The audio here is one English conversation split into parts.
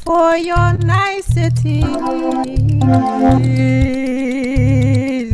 For your nicety, yeah.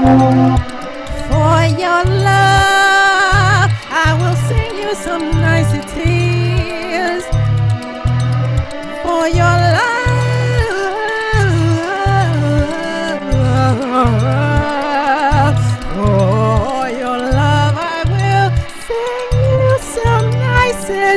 For your love, I will sing you some niceties. For your love, for your love, I will sing you some niceties.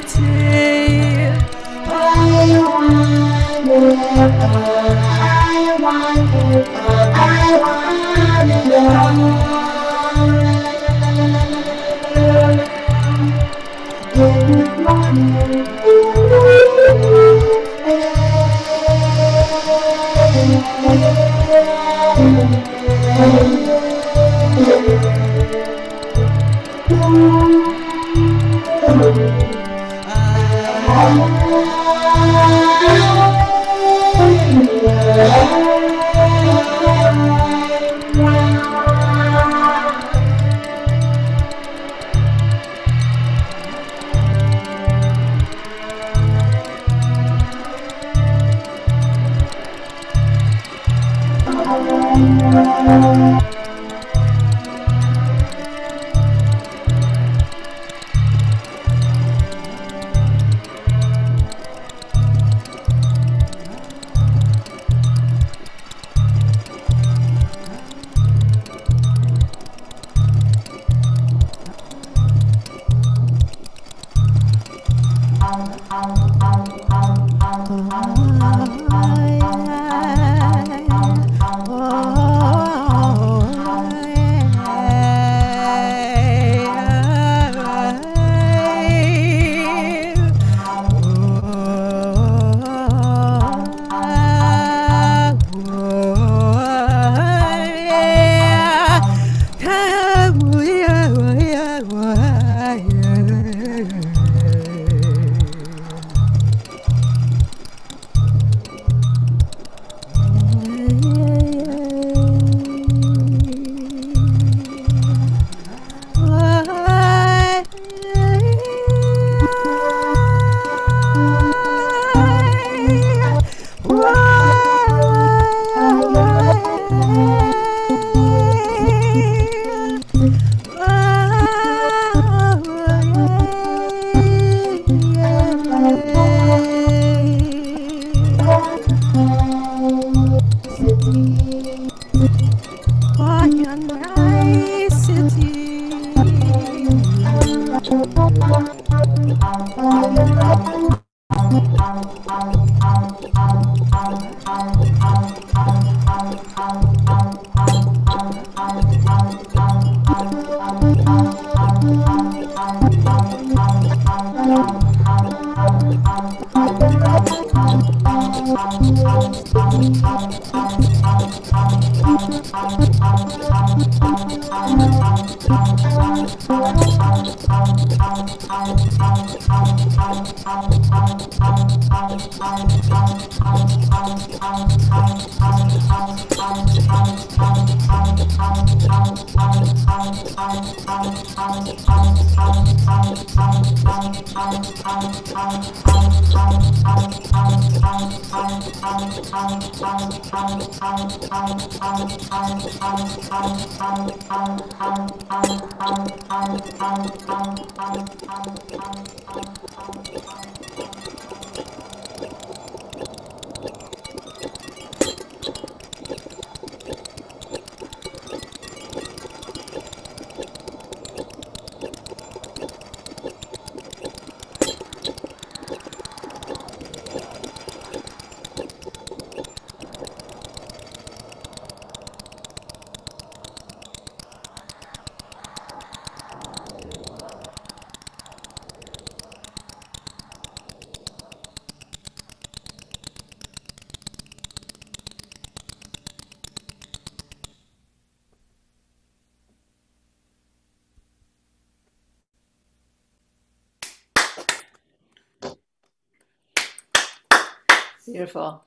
Beautiful.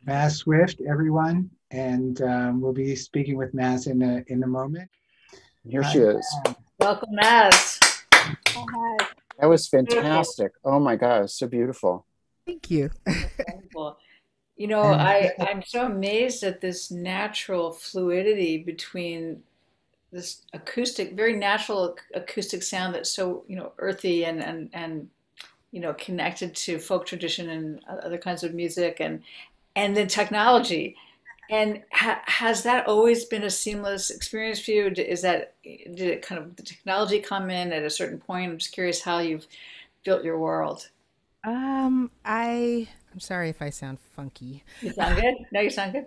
Mazz Swift, everyone, and we'll be speaking with Mazz in a moment. Here she is. Welcome, Mazz. Hi. That was fantastic. Oh my God, it was so beautiful. Thank you. Wonderful. You know, And I'm so amazed at this natural fluidity between this acoustic, very natural acoustic sound that's so, earthy and connected to folk tradition and other kinds of music and then technology. And has that always been a seamless experience for you? Did it kind of the technology come in at a certain point? I'm just curious how you've built your world. I'm sorry if I sound funky. You sound good. No, you sound good.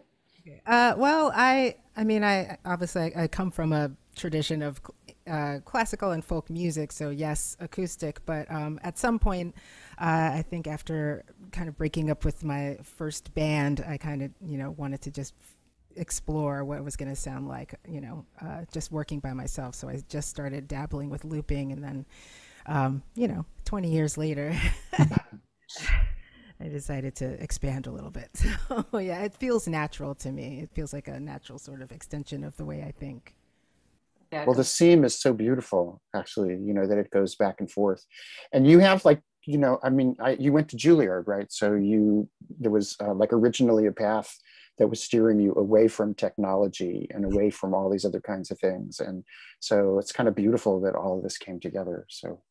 Well, I mean, I obviously I come from a tradition of classical and folk music, so yes, acoustic. But at some point, I think after kind of breaking up with my first band, I kind of wanted to just explore what it was going to sound like, just working by myself. So I just started dabbling with looping, and then 20 years later. I decided to expand a little bit. So yeah, it feels natural to me. It feels like a natural sort of extension of the way I think. Yeah, Well, the seam is so beautiful, actually, that it goes back and forth. And you have like, I mean, you went to Juilliard, right? So there was like originally a path that was steering you away from technology and away from all these other kinds of things. And so it's kind of beautiful that all of this came together. So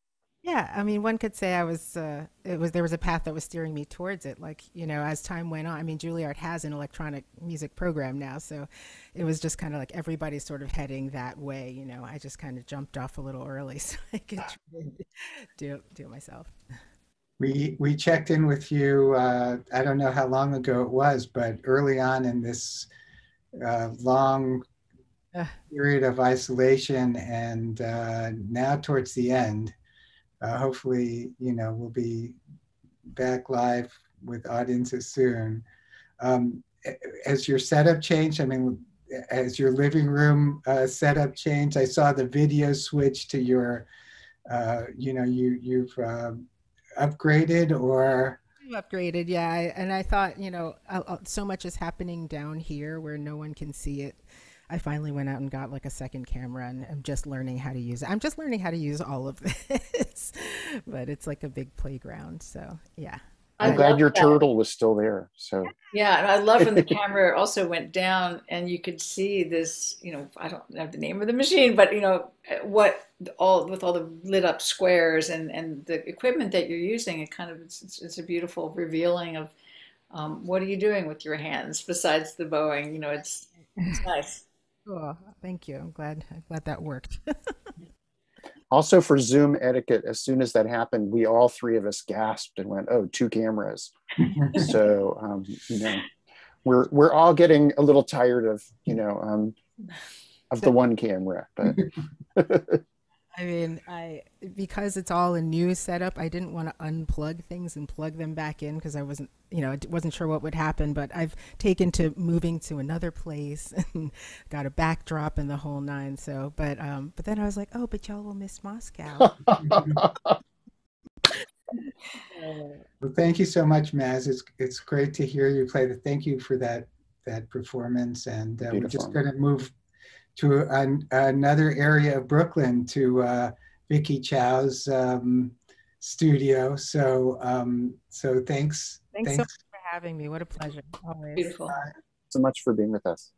Yeah, I mean, one could say there was a path that was steering me towards it. Like, as time went on, I mean, Juilliard has an electronic music program now, so it was just kind of like everybody's sort of heading that way. I just kind of jumped off a little early so I could try to do it myself. we checked in with you. I don't know how long ago it was, but early on in this long Uh, period of isolation, and now towards the end, hopefully, we'll be back live with audiences soon. Um, has your setup changed? I mean, has your living room setup changed? I saw the video switch to your, you've upgraded or. Upgraded, yeah. And I thought, so much is happening down here where no one can see it. I finally went out and got like a second camera, and I'm just learning how to use it. I'm just learning how to use all of this, but it's like a big playground. So yeah. I I'm glad love your that. turtle was still there. So Yeah, and I love when the camera also went down and you could see this, I don't know the name of the machine, but what all with all the lit up squares and the equipment that you're using, it kind of it's a beautiful revealing of what are you doing with your hands besides the bowing, it's nice. Cool. Thank you. I'm glad that worked. also for Zoom etiquette, as soon as that happened, we all three of us gasped and went, "Oh, two cameras." So we're all getting a little tired of the one camera, but I mean, because it's all a new setup, I didn't want to unplug things and plug them back in because I wasn't sure what would happen. But I've taken to moving to another place and got a backdrop and the whole nine. So, but then I was like, oh, but y'all will miss Moscow. Well, thank you so much, Maz. It's great to hear you play. Thank you for that performance. And we're just beautiful. going to move to another area of Brooklyn, to Vicky Chow's studio. So thanks. Thanks so much for having me. What a pleasure. Always. Beautiful. So much for being with us.